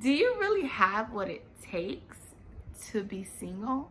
Do you really have what it takes to be single?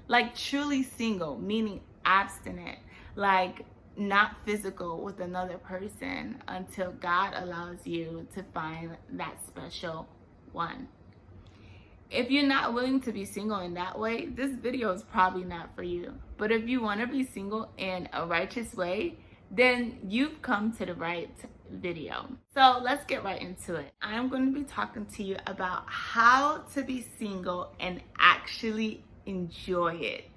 Like truly single, meaning abstinent, like not physical with another person until God allows you to find that special one. If you're not willing to be single in that way, this video is probably not for you. But if you want to be single in a righteous way, then you've come to the right video. So let's get right into it. I'm going to be talking to you about how to be single and actually enjoy it.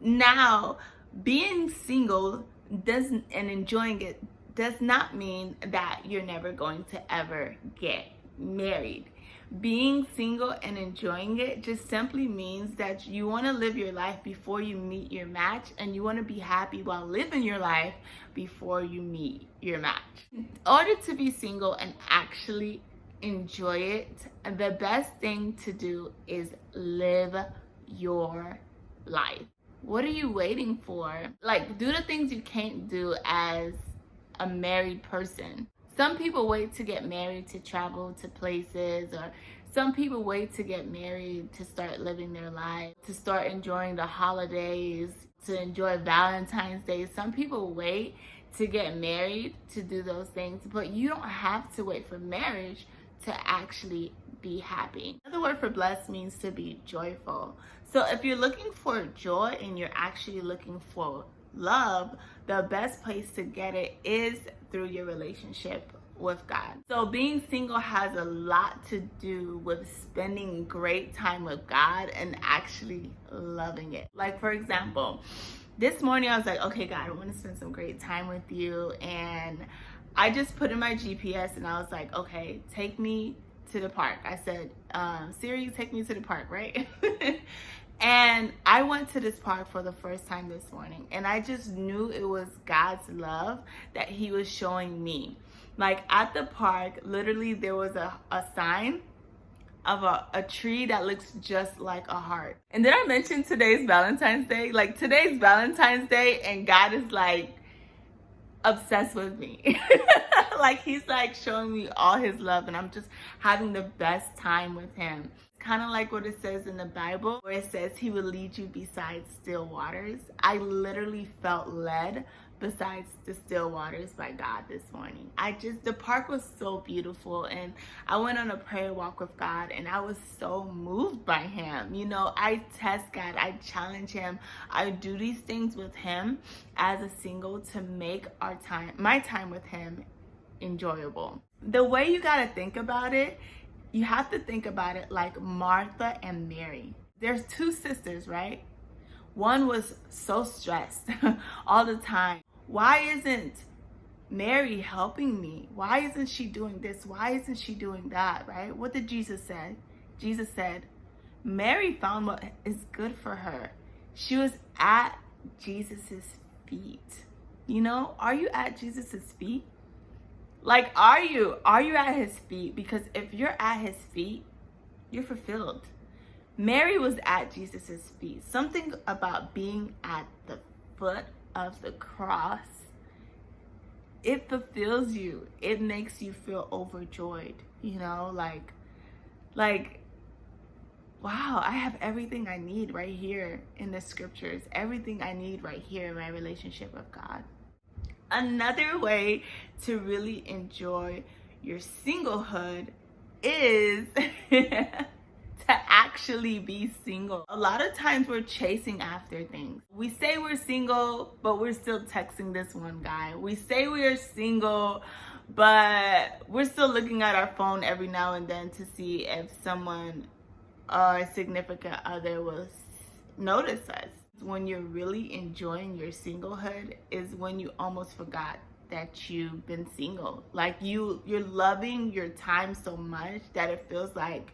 Now, being single and enjoying it does not mean that you're never going to ever get married. Being single and enjoying it just simply means that you want to live your life before you meet your match, and you want to be happy while living your life before you meet your match. In order to be single and actually enjoy it, the best thing to do is live your life. What are you waiting for? Like, do the things you can't do as a married person. Some people wait to get married to travel to places, or some people wait to get married to start living their life, to start enjoying the holidays, to enjoy Valentine's Day. Some people wait to get married to do those things, but you don't have to wait for marriage to actually be happy. Another word for blessed means to be joyful. So if you're looking for joy and you're actually looking for love, the best place to get it is through your relationship with God. So being single has a lot to do with spending great time with God and actually loving it. Like, for example, this morning I was like, okay, God, I want to spend some great time with you. And I just put in my GPS and I was like, okay, take me to the park. I said, Siri, take me to the park, right? And I went to this park for the first time this morning, and I just knew it was God's love that he was showing me. Like, at the park, literally there was a sign of a tree that looks just like a heart. And did I mention today's Valentine's Day? Like, today's Valentine's Day, and God is like obsessed with me. Like, he's like showing me all his love, and I'm just having the best time with him. Kind of like what it says in the Bible, where it says he will lead you beside still waters. I literally felt led besides the still waters by God this morning. The park was so beautiful, and I went on a prayer walk with God, and I was so moved by him. You know, I test God, I challenge him, I do these things with him as a single to make my time with him enjoyable. The way you got to think about it, you have to think about it like Martha and Mary. There's two sisters, right? One was so stressed all the time. Why isn't Mary helping me? Why isn't she doing this? Why isn't she doing that, right? What did Jesus say? Jesus said, Mary found what is good for her. She was at Jesus's feet. You know, are you at Jesus's feet? Like, are you at his feet? Because if you're at his feet, you're fulfilled. Mary was at Jesus's feet. Something about being at the foot of the cross, it fulfills you. It makes you feel overjoyed, you know, like, wow, I have everything I need right here in the scriptures. Everything I need right here in my relationship with God. Another way to really enjoy your singlehood is to actually be single. A lot of times we're chasing after things. We say we're single, but we're still texting this one guy. We say we are single, but we're still looking at our phone every now and then to see if someone or a significant other will notice us. When you're really enjoying your singlehood is when you almost forgot that you've been single. Like, you're loving your time so much that it feels like,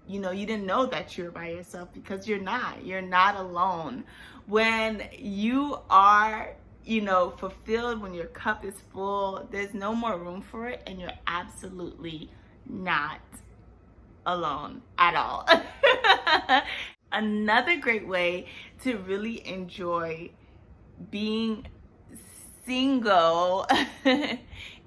you know, you didn't know that you're by yourself, because you're not alone. When you are, you know, fulfilled, when your cup is full, there's no more room for it, and you're absolutely not alone at all. Another great way to really enjoy being single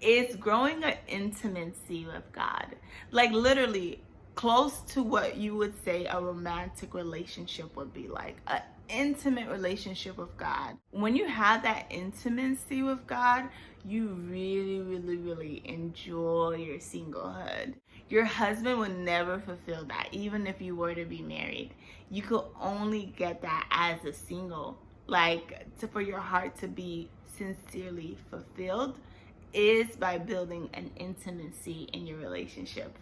is growing an intimacy with God. Like literally close to what you would say a romantic relationship would be like. An intimate relationship with God. When you have that intimacy with God, you really enjoy your singlehood. Your husband will never fulfill that, even if you were to be married. You could only get that as a single. Like, for your heart to be sincerely fulfilled is by building an intimacy in your relationship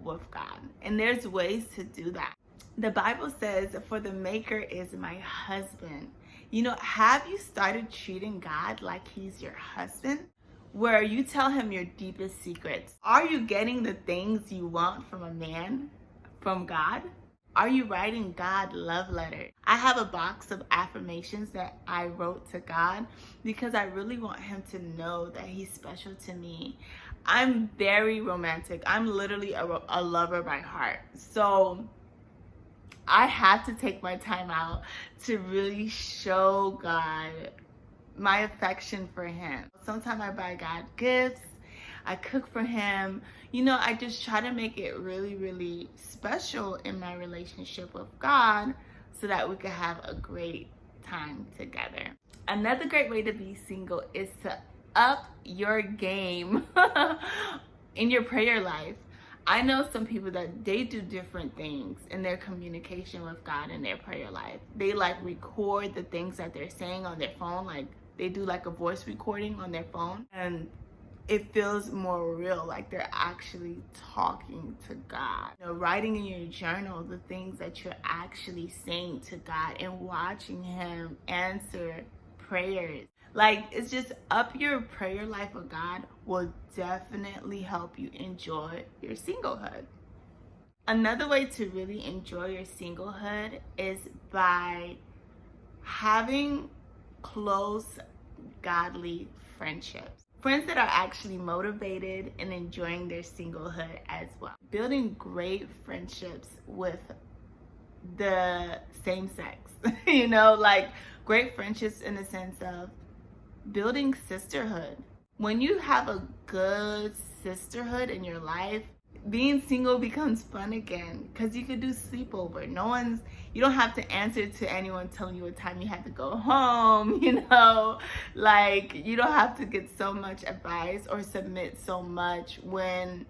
with God. And there's ways to do that. The Bible says, for the maker is my husband. You know, have you started treating God like he's your husband? Where you tell him your deepest secrets? Are you getting the things you want from a man from God? Are you writing God love letters? I have a box of affirmations that I wrote to God because I really want him to know that he's special to me. I'm very romantic. I'm literally a lover by heart. So I have to take my time out to really show God my affection for him. Sometimes I buy God gifts. I cook for him. You know, I just try to make it really special in my relationship with God so that we could have a great time together. Another great way to be single is to up your game in your prayer life. I know some people that they do different things in their communication with God in their prayer life. They like record the things that they're saying on their phone, like they do like a voice recording on their phone, and it feels more real, like they're actually talking to God. You know, writing in your journal the things that you're actually saying to God and watching him answer prayers. Like, it's just up your prayer life with God will definitely help you enjoy your singlehood. Another way to really enjoy your singlehood is by having close, godly friendships. Friends that are actually motivated and enjoying their singlehood as well. Building great friendships with the same sex, you know, like great friendships in the sense of building sisterhood. When you have a good sisterhood in your life, being single becomes fun again because you could do sleepover. You don't have to answer to anyone telling you what time you have to go home, you know, like you don't have to get so much advice or submit so much when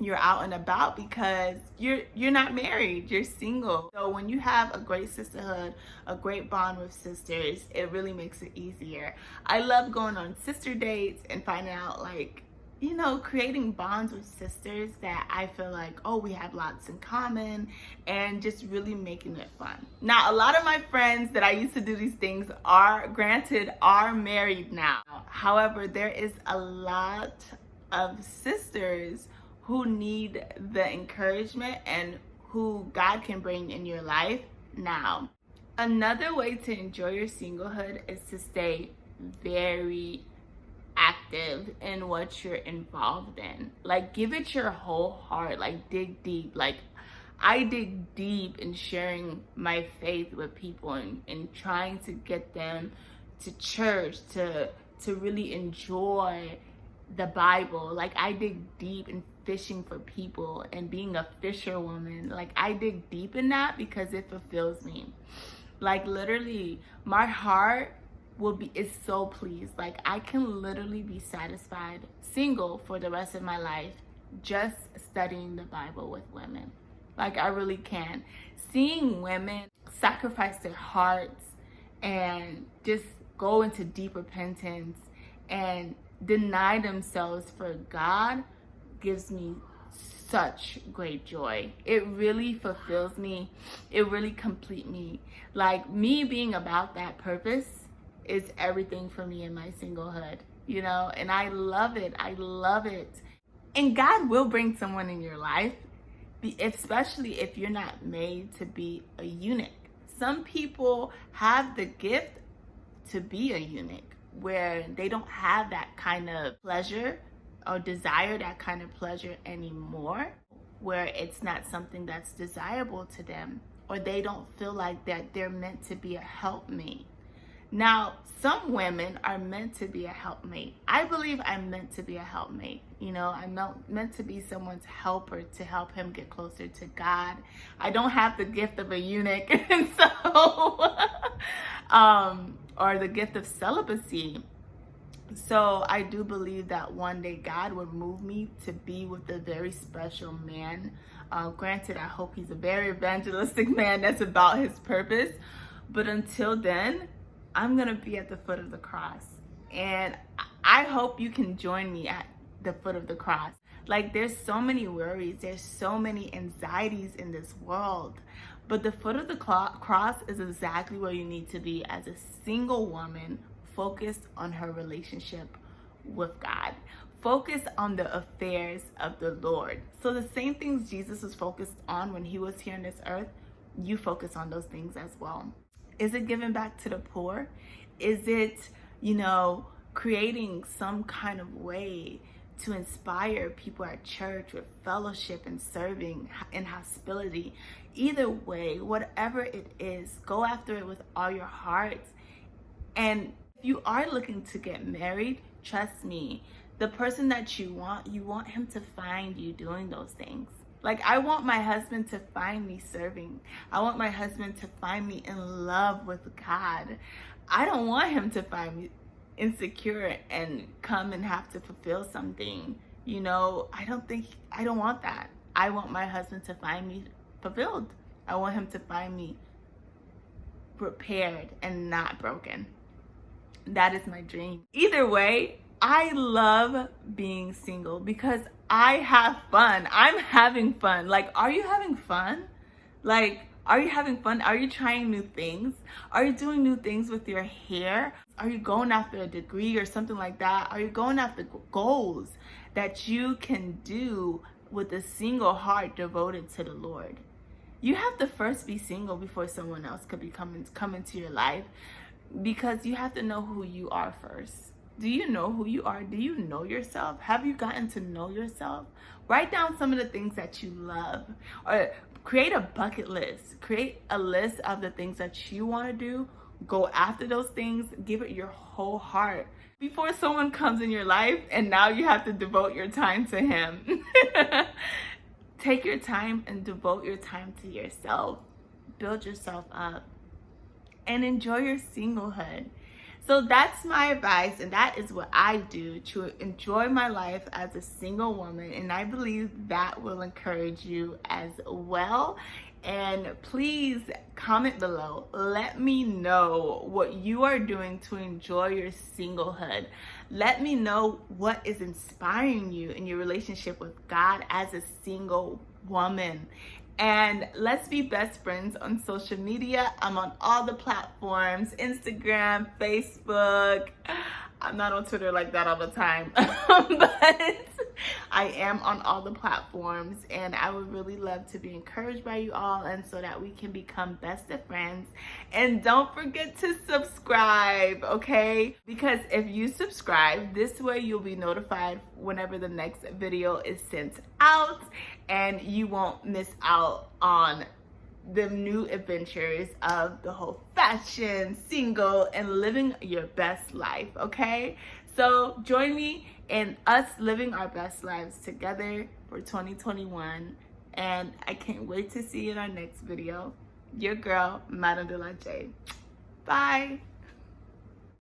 you're out and about because you're not married, you're single. So when you have a great sisterhood, a great bond with sisters, it really makes it easier. I love going on sister dates and finding out, like, you know, creating bonds with sisters that I feel like, oh, we have lots in common, and just really making it fun. Now, a lot of my friends that I used to do these things are married now. However, there is a lot of sisters who need the encouragement and who God can bring in your life now. Another way to enjoy your singlehood is to stay very active in what you're involved in. Like, give it your whole heart. Like, dig deep. Like, I dig deep in sharing my faith with people and trying to get them to church, to really enjoy the Bible. Like, I dig deep in fishing for people and being a fisherwoman. Like, I dig deep in that because it fulfills me. Like, literally, my heart is so pleased. Like, I can literally be satisfied single for the rest of my life just studying the Bible with women. Like, I really can. Seeing women sacrifice their hearts and just go into deep repentance and deny themselves for God gives me such great joy. It really fulfills me. It really completes me. Like, me being about that purpose is everything for me in my singlehood, you know, and I love it. I love it. And God will bring someone in your life, especially if you're not made to be a eunuch. Some people have the gift to be a eunuch where they don't have that kind of pleasure or desire that kind of pleasure anymore, where it's not something that's desirable to them, or they don't feel like that they're meant to be a helpmate. Now, some women are meant to be a helpmate. I believe I'm meant to be a helpmate. You know, I'm meant to be someone's helper to help him get closer to God. I don't have the gift of a eunuch, and so, or the gift of celibacy. So I do believe that one day God would move me to be with a very special man. Granted, I hope he's a very evangelistic man that's about his purpose. But until then, I'm going to be at the foot of the cross. And I hope you can join me at the foot of the cross. Like, there's so many worries, there's so many anxieties in this world. But the foot of the cross is exactly where you need to be as a single woman, focused on her relationship with God. Focus on the affairs of the Lord. So the same things Jesus was focused on when he was here on this earth, you focus on those things as well. Is it giving back to the poor? Is it, creating some kind of way to inspire people at church with fellowship and serving and hospitality? Either way, whatever it is, go after it with all your heart. And if you are looking to get married, trust me, the person that you want him to find you doing those things. Like, I want my husband to find me serving. I want my husband to find me in love with God. I don't want him to find me insecure and come and have to fulfill something. I don't want that. I want my husband to find me fulfilled. I want him to find me prepared and not broken. That is my dream. Either way, I love being single because I have fun. I'm having fun. Like, are you having fun? Like, are you having fun? Are you trying new things? Are you doing new things with your hair? Are you going after a degree or something like that? Are you going after goals that you can do with a single heart devoted to the Lord? You have to first be single before someone else could come into your life, because you have to know who you are first. Do you know who you are? Do you know yourself? Have you gotten to know yourself? Write down some of the things that you love, or create a bucket list. Create a list of the things that you want to do. Go after those things. Give it your whole heart before someone comes in your life and now you have to devote your time to him. Take your time and devote your time to yourself. Build yourself up and enjoy your singlehood. So that's my advice, and that is what I do to enjoy my life as a single woman, and I believe that will encourage you as well. And please comment below. Let me know what you are doing to enjoy your singlehood. Let me know what is inspiring you in your relationship with God as a single woman. And let's be best friends on social media. I'm on all the platforms: Instagram, Facebook. I'm not on Twitter like that all the time, but I am on all the platforms, and I would really love to be encouraged by you all, and so that we can become best of friends. And don't forget to subscribe, okay? Because if you subscribe, this way you'll be notified whenever the next video is sent out, and you won't miss out on the new adventures of the whole fashion, single, and living your best life, okay? So join me in us living our best lives together for 2021, and I can't wait to see you in our next video. Your girl, madamedelaj. Bye.